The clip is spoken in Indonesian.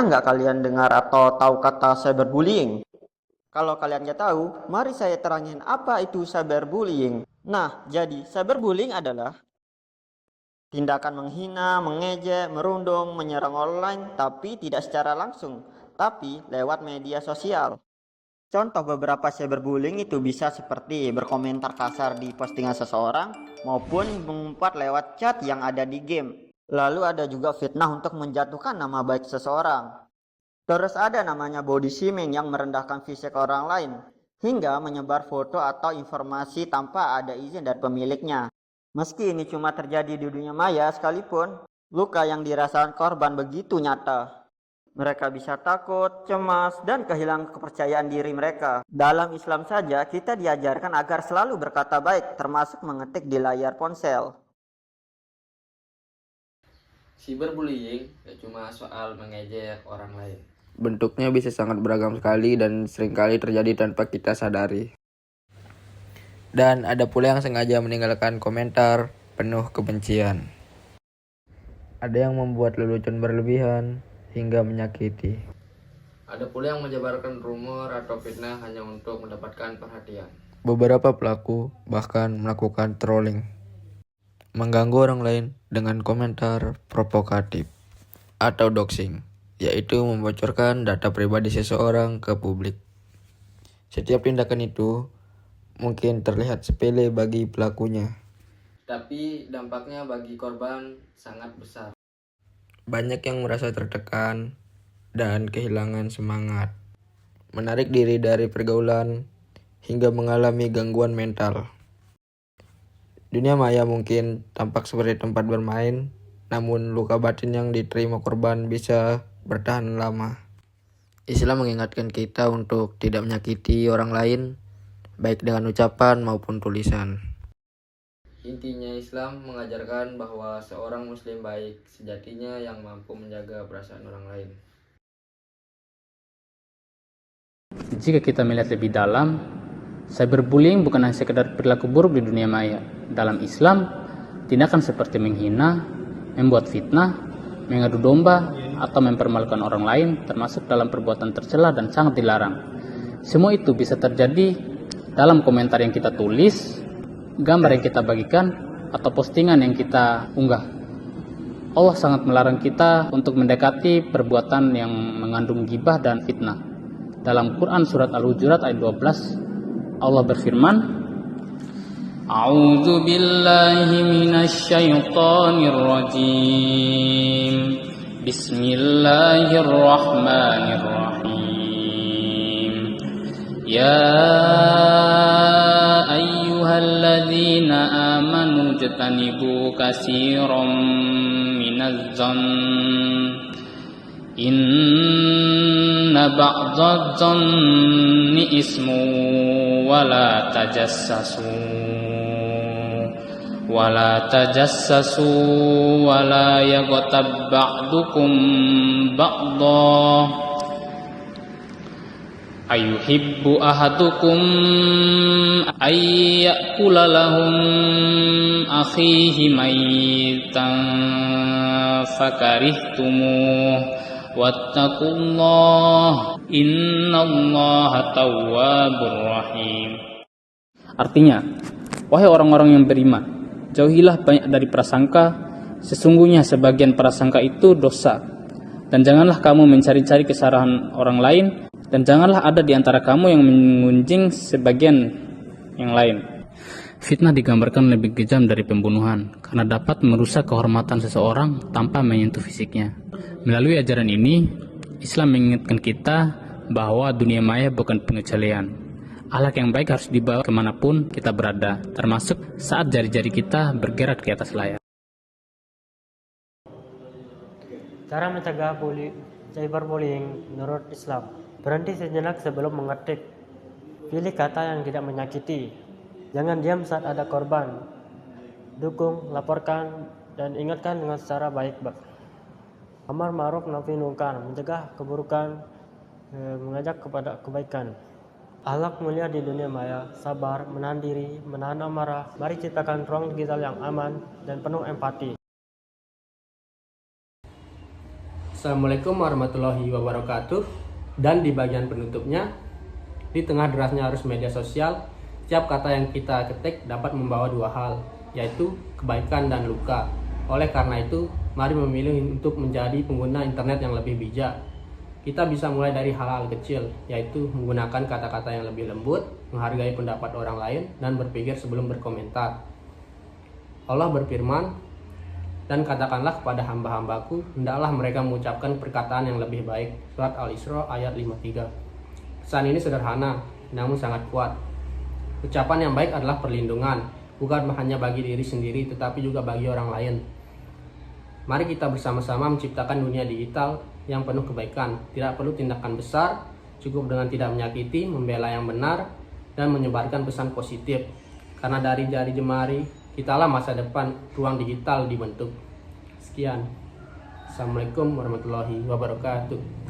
nggak kalian dengar atau tahu kata cyberbullying? Kalau kalian nggak tahu, mari saya terangin apa itu cyberbullying. Nah, jadi cyberbullying adalah tindakan menghina, mengejek, merundung, menyerang online, tapi tidak secara langsung, tapi lewat media sosial. Contoh beberapa cyberbullying itu bisa seperti berkomentar kasar di postingan seseorang maupun mengumpat lewat chat yang ada di game. Lalu ada juga fitnah untuk menjatuhkan nama baik seseorang. Terus ada namanya body shaming yang merendahkan fisik orang lain hingga menyebar foto atau informasi tanpa ada izin dari pemiliknya. Meski ini cuma terjadi di dunia maya sekalipun, luka yang dirasakan korban begitu nyata. Mereka bisa takut, cemas, dan kehilangan kepercayaan diri mereka. Dalam Islam saja, kita diajarkan agar selalu berkata baik, termasuk mengetik di layar ponsel. Cyberbullying gak cuma soal mengejek orang lain. Bentuknya bisa sangat beragam sekali dan seringkali terjadi tanpa kita sadari. Dan ada pula yang sengaja meninggalkan komentar penuh kebencian. Ada yang membuat lelucon berlebihan hingga menyakiti. Ada pula yang menyebarkan rumor atau fitnah hanya untuk mendapatkan perhatian. Beberapa pelaku bahkan melakukan trolling, mengganggu orang lain dengan komentar provokatif atau doxing, yaitu membocorkan data pribadi seseorang ke publik. Setiap tindakan itu mungkin terlihat sepele bagi pelakunya, Tapi dampaknya bagi korban sangat besar. banyak yang merasa tertekan dan kehilangan semangat, menarik diri dari pergaulan, hingga mengalami gangguan mental. Dunia maya mungkin tampak seperti tempat bermain, namun luka batin yang diterima korban bisa bertahan lama. Islam mengingatkan kita untuk tidak menyakiti orang lain, baik dengan ucapan maupun tulisan. Intinya Islam mengajarkan bahwa seorang muslim baik sejatinya yang mampu menjaga perasaan orang lain. Jika kita melihat lebih dalam, cyberbullying bukan hanya sekedar perilaku buruk di dunia maya. Dalam Islam, tindakan seperti menghina, membuat fitnah, mengadu domba, atau mempermalukan orang lain termasuk dalam perbuatan tercela dan sangat dilarang. Semua itu bisa terjadi dalam komentar yang kita tulis, gambar yang kita bagikan, atau postingan yang kita unggah. Allah sangat melarang kita untuk mendekati perbuatan yang mengandung ghibah dan fitnah. Dalam Quran surat Al-Hujurat ayat 12, Allah berfirman, A'udzu billahi minasy syaithanir rajim. Bismillahirrahmanirrahim. Ya ayyuhalladzina amanu jtanibu katsiran minadz dzann inna ba'dadz dzanni ismu wala tajassasu wala yaghtab ba'dukum ba'dha ayuhibbu ahadukum ayyakula lahum akhihi maytan fakarihtumuh wattaqullah innallaha tawwabur rahim. Artinya, wahai orang-orang yang beriman, jauhilah banyak dari prasangka, sesungguhnya sebagian prasangka itu dosa. Dan janganlah kamu mencari-cari kesalahan orang lain, dan janganlah ada di antara kamu yang mengunjing sebagian yang lain. Fitnah digambarkan lebih kejam dari pembunuhan, karena dapat merusak kehormatan seseorang tanpa menyentuh fisiknya. Melalui ajaran ini, Islam mengingatkan kita bahwa dunia maya bukan pengecualian. Akhlak yang baik harus dibawa kemanapun kita berada, termasuk saat jari-jari kita bergerak di atas layar. Cara mencegah cyberbullying menurut Islam. Berhenti sejenak sebelum mengetik. Pilih kata yang tidak menyakiti. Jangan diam saat ada korban. Dukung, laporkan, dan ingatkan dengan secara baik. Amar ma'ruf nahi munkar, mencegah keburukan, mengajak kepada kebaikan. Akhlak mulia di dunia maya, sabar, menahan diri, menahan amarah. Mari ciptakan ruang digital yang aman dan penuh empati. Assalamualaikum warahmatullahi wabarakatuh. Dan di bagian penutupnya, di tengah derasnya arus media sosial, setiap kata yang kita ketik dapat membawa dua hal, yaitu kebaikan dan luka. Oleh karena itu, mari memilih untuk menjadi pengguna internet yang lebih bijak. Kita bisa mulai dari hal-hal kecil, yaitu menggunakan kata-kata yang lebih lembut, menghargai pendapat orang lain, dan berpikir sebelum berkomentar. Allah berfirman, "Dan katakanlah kepada hamba-hambaku, hendaklah mereka mengucapkan perkataan yang lebih baik." Surat Al-Isra ayat 53. Pesan ini sederhana, namun sangat kuat. Ucapan yang baik adalah perlindungan, bukan hanya bagi diri sendiri, tetapi juga bagi orang lain. Mari kita bersama-sama menciptakan dunia digital yang penuh kebaikan. Tidak perlu tindakan besar, cukup dengan tidak menyakiti, membela yang benar, dan menyebarkan pesan positif. Karena dari jari jemari, kitalah masa depan ruang digital dibentuk. Sekian. Assalamualaikum warahmatullahi wabarakatuh.